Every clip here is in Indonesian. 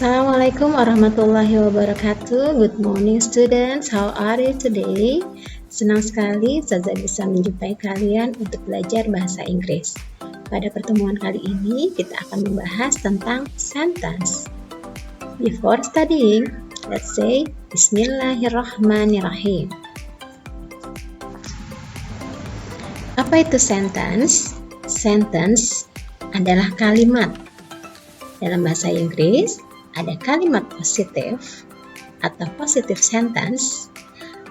Assalamualaikum warahmatullahi wabarakatuh. Good morning students, how are you today? Senang sekali Ustazah bisa menjumpai kalian untuk belajar bahasa Inggris. Pada pertemuan kali ini kita akan membahas tentang sentence. Before studying, let's say Bismillahirrahmanirrahim. Apa itu sentence? Sentence adalah kalimat. Dalam bahasa Inggris, ada kalimat positif atau positive sentence,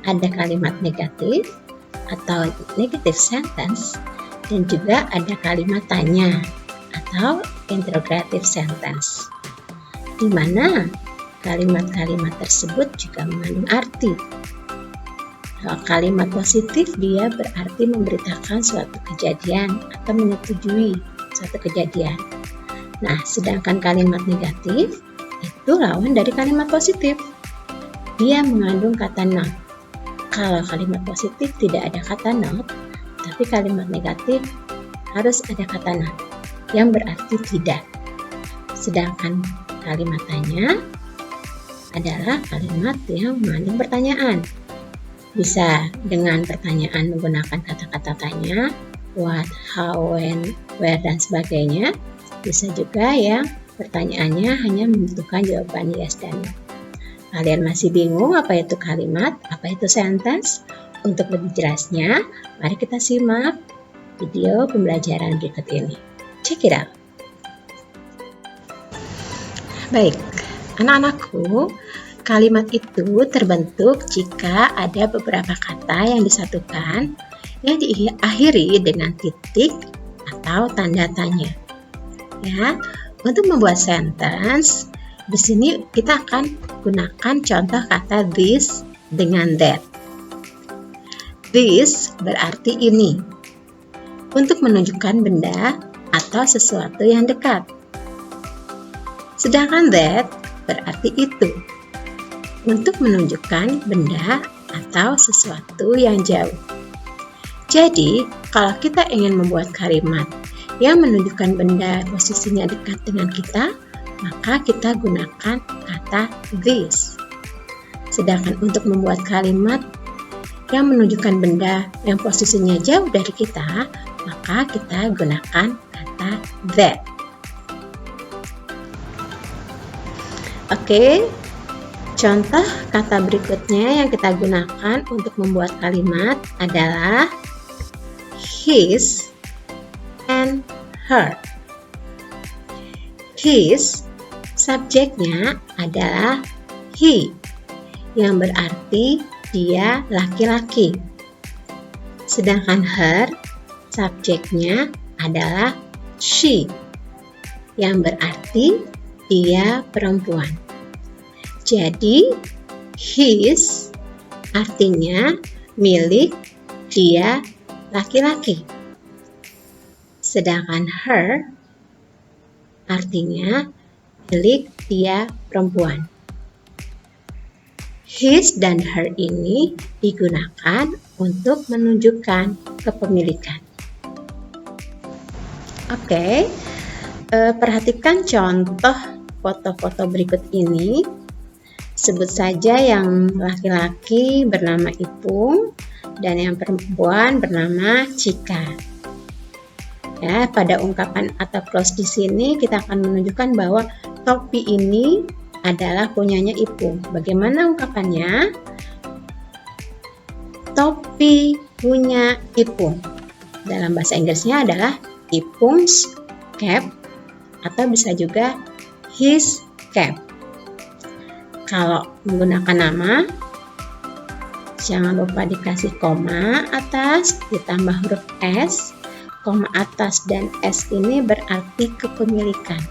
ada kalimat negatif atau negative sentence, dan juga ada kalimat tanya atau interrogative sentence, di mana kalimat-kalimat tersebut juga mengandung arti. Kalau kalimat positif dia berarti memberitakan suatu kejadian atau menyetujui suatu kejadian. Nah, sedangkan kalimat negatif itu lawan dari kalimat positif. Dia mengandung kata not. Kalau kalimat positif tidak ada kata not, tapi kalimat negatif harus ada kata not, yang berarti tidak. Sedangkan kalimat tanya adalah kalimat yang mengandung pertanyaan. Bisa dengan pertanyaan menggunakan kata-kata tanya, what, how, when, where, dan sebagainya. Bisa juga yang pertanyaannya hanya membutuhkan jawaban yes dan no. Kalian masih bingung apa itu kalimat, apa itu sentence? Untuk lebih jelasnya, mari kita simak video pembelajaran berikut ini. Check it out. Baik, anak-anakku, kalimat itu terbentuk jika ada beberapa kata yang disatukan yang diakhiri dengan titik atau tanda tanya. Ya, untuk membuat sentence, di sini kita akan gunakan contoh kata this dengan that. This berarti ini, untuk menunjukkan benda atau sesuatu yang dekat. Sedangkan that berarti itu, untuk menunjukkan benda atau sesuatu yang jauh. Jadi, kalau kita ingin membuat kalimat yang menunjukkan benda posisinya dekat dengan kita, maka kita gunakan kata this. Sedangkan untuk membuat kalimat yang menunjukkan benda yang posisinya jauh dari kita, maka kita gunakan kata that. Oke, contoh kata berikutnya yang kita gunakan untuk membuat kalimat adalah his and her. His, subjeknya adalah he, yang berarti dia laki-laki. Sedangkan her, subjeknya adalah she, yang berarti dia perempuan. Jadi, his artinya milik dia laki-laki. Sedangkan her artinya milik dia perempuan. His dan her ini digunakan untuk menunjukkan kepemilikan. Oke, perhatikan contoh foto-foto berikut ini. Sebut saja yang laki-laki bernama Ipung dan yang perempuan bernama Cika. Ya, pada ungkapan atau clause di sini kita akan menunjukkan bahwa topi ini adalah punyanya Ipung. Bagaimana ungkapannya? Topi punya Ipung. Dalam bahasa Inggrisnya adalah Ipung's cap atau bisa juga his cap. Kalau menggunakan nama, jangan lupa dikasih koma atas ditambah huruf S. Koma atas dan S ini berarti kepemilikan.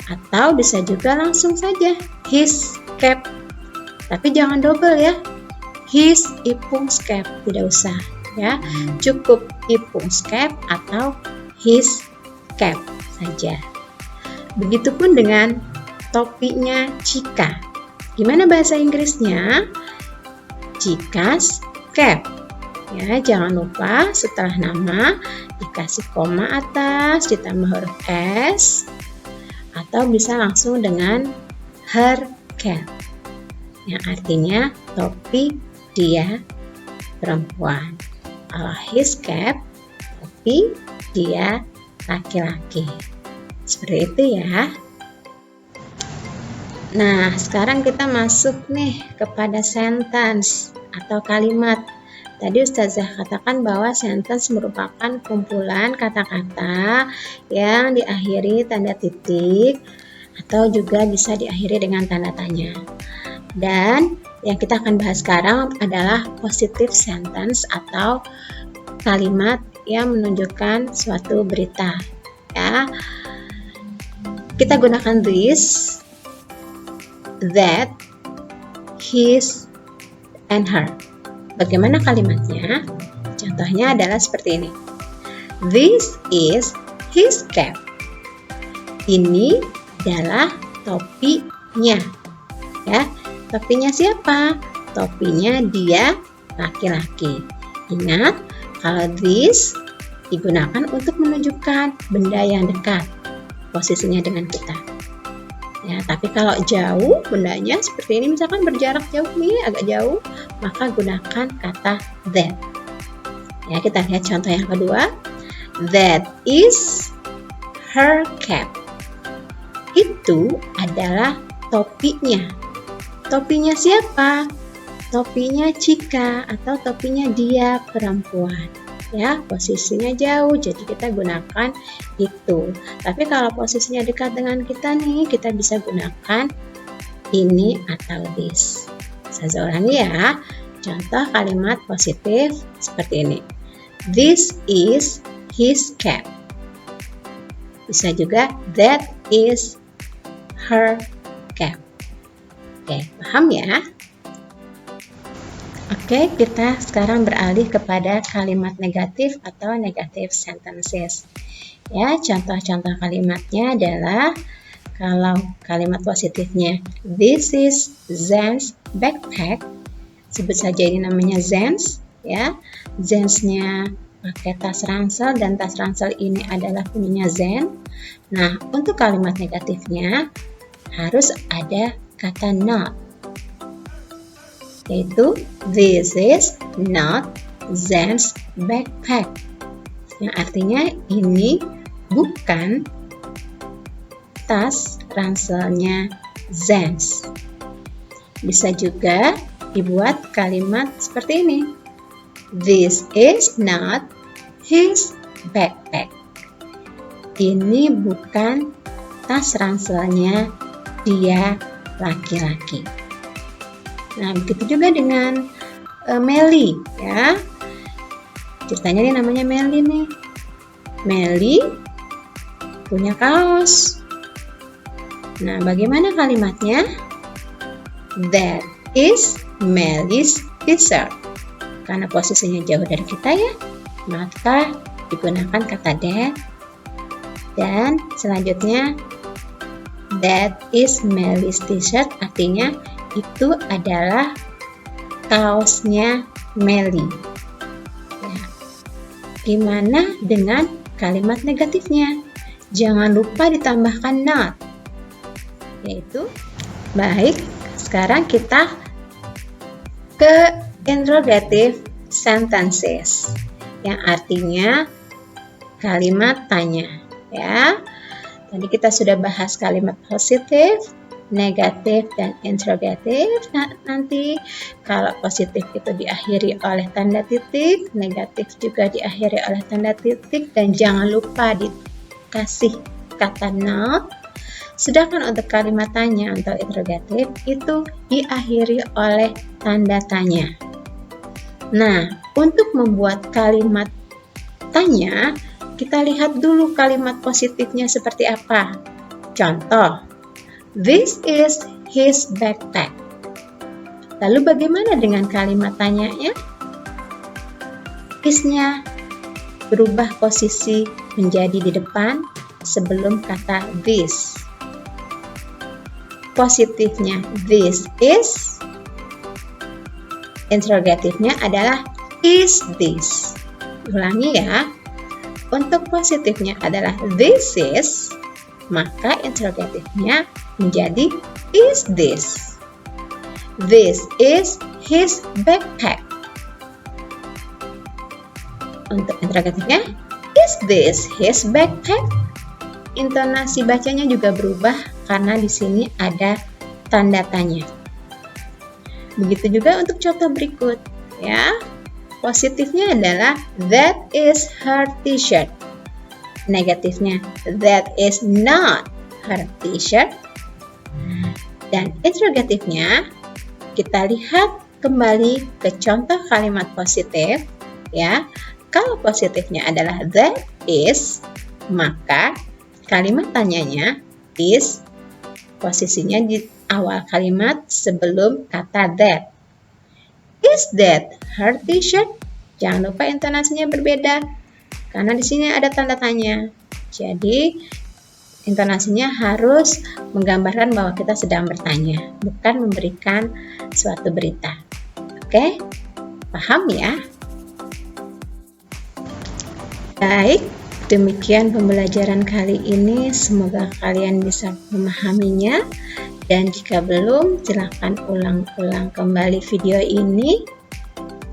Atau bisa juga langsung saja his cap. Tapi jangan double ya. His Ipung's cap, tidak usah ya. Cukup Ipung's cap atau his cap saja. Begitupun dengan topinya Cika. Gimana bahasa Inggrisnya? Cika's cap. Ya, jangan lupa setelah nama dikasih koma atas ditambah huruf S, atau bisa langsung dengan her cap, yang artinya topi dia perempuan. Kalau his cap, topi dia laki-laki. Seperti itu ya. Nah, sekarang kita masuk nih kepada sentence atau kalimat. Tadi Ustazah katakan bahwa sentence merupakan kumpulan kata-kata yang diakhiri tanda titik atau juga bisa diakhiri dengan tanda tanya. Dan yang kita akan bahas sekarang adalah positive sentence atau kalimat yang menunjukkan suatu berita. Ya, kita gunakan this, that, his, and her. Bagaimana kalimatnya? Contohnya adalah seperti ini. This is his cap. Ini adalah topinya. Ya, topinya siapa? Topinya dia laki-laki. Ingat, kalau this digunakan untuk menunjukkan benda yang dekat, posisinya dengan kita. Ya, tapi kalau jauh bendanya seperti ini, misalkan berjarak jauh nih, agak jauh, maka gunakan kata that. Ya, kita lihat contoh yang kedua. That is her cap. Itu adalah topinya. Topinya siapa? Topinya Cika atau topinya dia perempuan. Ya, posisinya jauh, jadi kita gunakan itu. Tapi kalau posisinya dekat dengan kita nih, kita bisa gunakan ini atau this. Saya ulangi ya. Contoh kalimat positif seperti ini. This is his cap. Bisa juga that is her cap. Oke, paham ya? Oke, kita sekarang beralih kepada kalimat negatif atau negative sentences. Ya, contoh-contoh kalimatnya adalah kalau kalimat positifnya this is Zen's backpack. Sebut saja ini namanya Zen's, ya. Zen's-nya pakai tas ransel dan tas ransel ini adalah punyanya Zen. Nah, untuk kalimat negatifnya harus ada kata not. Yaitu this is not Zen's backpack, yang artinya ini bukan tas ranselnya Zen's. Bisa juga dibuat kalimat seperti ini. This is not his backpack. Ini bukan tas ranselnya dia laki-laki. Nah, begitu juga dengan Melly, ya. Ceritanya ini namanya Melly nih. Melly punya kaos. Nah, bagaimana kalimatnya? That is Melly's t-shirt. Karena posisinya jauh dari kita ya, maka digunakan kata that. Dan selanjutnya, that is Melly's t-shirt artinya itu adalah kaosnya Melly. Ya. Gimana dengan kalimat negatifnya? Jangan lupa ditambahkan not. Yaitu, baik, sekarang kita ke interrogative sentences, yang artinya kalimat tanya. Ya, tadi kita sudah bahas kalimat positif, negatif, dan interrogatif. Nah, nanti kalau positif itu diakhiri oleh tanda titik, negatif juga diakhiri oleh tanda titik, dan jangan lupa dikasih kata not. Sedangkan untuk kalimat tanya atau interrogatif itu diakhiri oleh tanda tanya. Nah, untuk membuat kalimat tanya, kita lihat dulu kalimat positifnya seperti apa. Contoh, this is his backpack. Lalu bagaimana dengan kalimat tanyanya? Is-nya berubah posisi menjadi di depan sebelum kata this. Positifnya this is, interrogatifnya adalah is this. Ulangi ya. Untuk positifnya adalah this is, maka interrogatifnya menjadi is this? This is his backpack. Untuk interrogatifnya, is this his backpack? Intonasi bacanya juga berubah karena di sini ada tanda tanya. Begitu juga untuk contoh berikut, ya. Positifnya adalah that is her t-shirt. Negatifnya that is not her t-shirt. Dan interrogatifnya kita lihat kembali ke contoh kalimat positif, ya. Kalau positifnya adalah that is, maka kalimat tanyanya is posisinya di awal kalimat sebelum kata that. Is that her t-shirt? Jangan lupa intonasinya berbeda karena di sini ada tanda tanya. Jadi intonasinya harus menggambarkan bahwa kita sedang bertanya, bukan memberikan suatu berita. Oke? Paham ya? Baik, demikian pembelajaran kali ini. Semoga kalian bisa memahaminya. Dan jika belum, silakan ulang-ulang kembali video ini.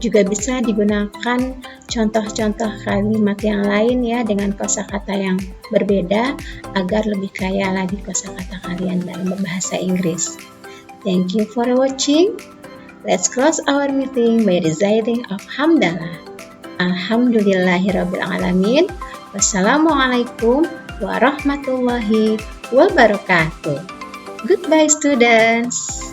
Juga bisa digunakan contoh-contoh kalimat yang lain ya dengan kosakata yang berbeda agar lebih kaya lagi kosakata kalian dalam berbahasa Inggris. Thank you for watching. Let's close our meeting by reciting of Hamdalah. Alhamdulillahirrabbilalamin. Wassalamualaikum warahmatullahi wabarakatuh. Goodbye, students.